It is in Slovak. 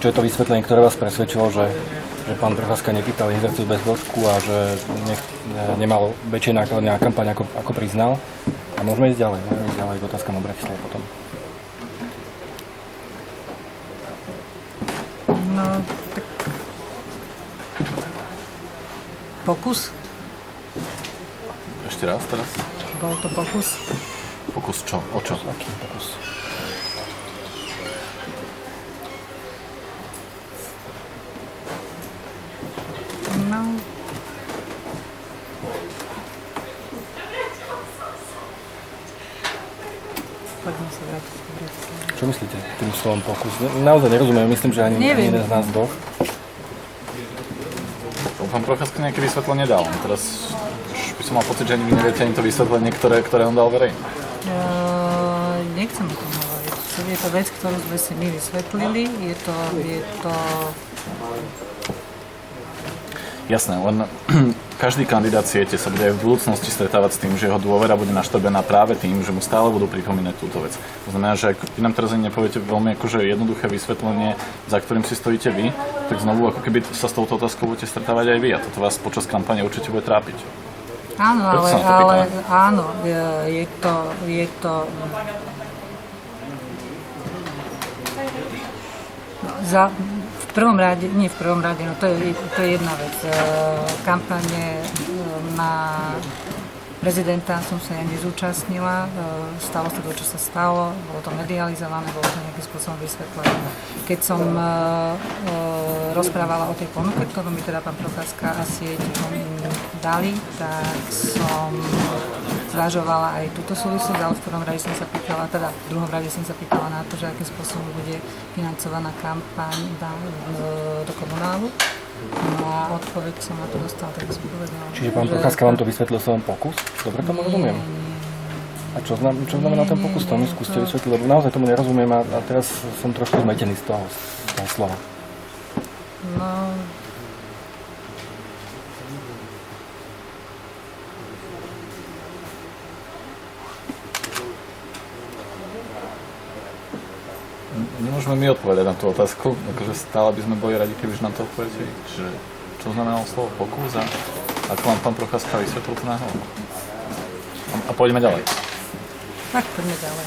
čo je to vysvetlenie, ktoré vás presvedčilo, že pán Procházka nepýtal inzerciu bez dĺžku a že nemal väčšie náklady na kampaň, ako priznal. A môžeme ísť ďalej. K otázkam o Bratislave potom. No, tak... Pokus? Ešte raz teraz? Bol to pokus? Pokus čo? O čo? Aký pokus? No... Poďme sa vrátiť k Bratislave. Čo myslíte tým slovom pokus? Naozaj nerozumiem, myslím, že ani jeden z nás dvoch. Pán Procházka nejaké vysvetlenie dal. Teraz už by som mal pocit, že ani vy neviete ani to vysvetlenie, ktoré on dal verejne. Nechcem o tom hovoriť. Je to vec, ktorú sme si my vysvetlili. Je to... Jasné, len každý kandidát siete sa bude aj v budúcnosti stretávať s tým, že jeho dôvera bude naštrbená práve tým, že mu stále budú pripomínať túto vec. To znamená, že ak vy nám teraz ani nepoviete veľmi akože jednoduché vysvetlenie, za ktorým si stojíte vy, tak znovu ako keby sa s touto otázkou budete stretávať aj vy a toto vás počas kampane určite bude trápiť. Áno, ale áno, je to v prvom rade, no to je jedna vec. Kampane na prezidenta som sa ja nezúčastnila, stalo sa to, čo sa stalo, bolo to medializované, bolo to nejakým spôsobom vysvetlené. Keď som rozprávala o tej ponuke, ktorú mi teda pán Procházka a sieť dali, tak som zvažovala aj túto súvislosť, ale v prvom rade som sa pýtala, teda v druhom rade som sa pýtala na to, že akým spôsobom bude financovaná kampaň do komunálu. No a odpoveď som na to dostala, tak som povedala. Čiže pán Procházka vám to vysvetlil slovom pokus? Dobre tomu rozumiem. A čo znamená ten pokus? To mi skúste vysvetliť, lebo naozaj tomu nerozumiem a teraz som trošku zmetený z toho slova. No... Nemôžeme my odpovedať na tú otázku, akože stále by sme boli radi, keby nám to odpovedali. Čiže čo znamenalo slovo pokus a ako vám pán Procházka vysvetlil to náhodou. A poďme ďalej. Tak, poďme ďalej.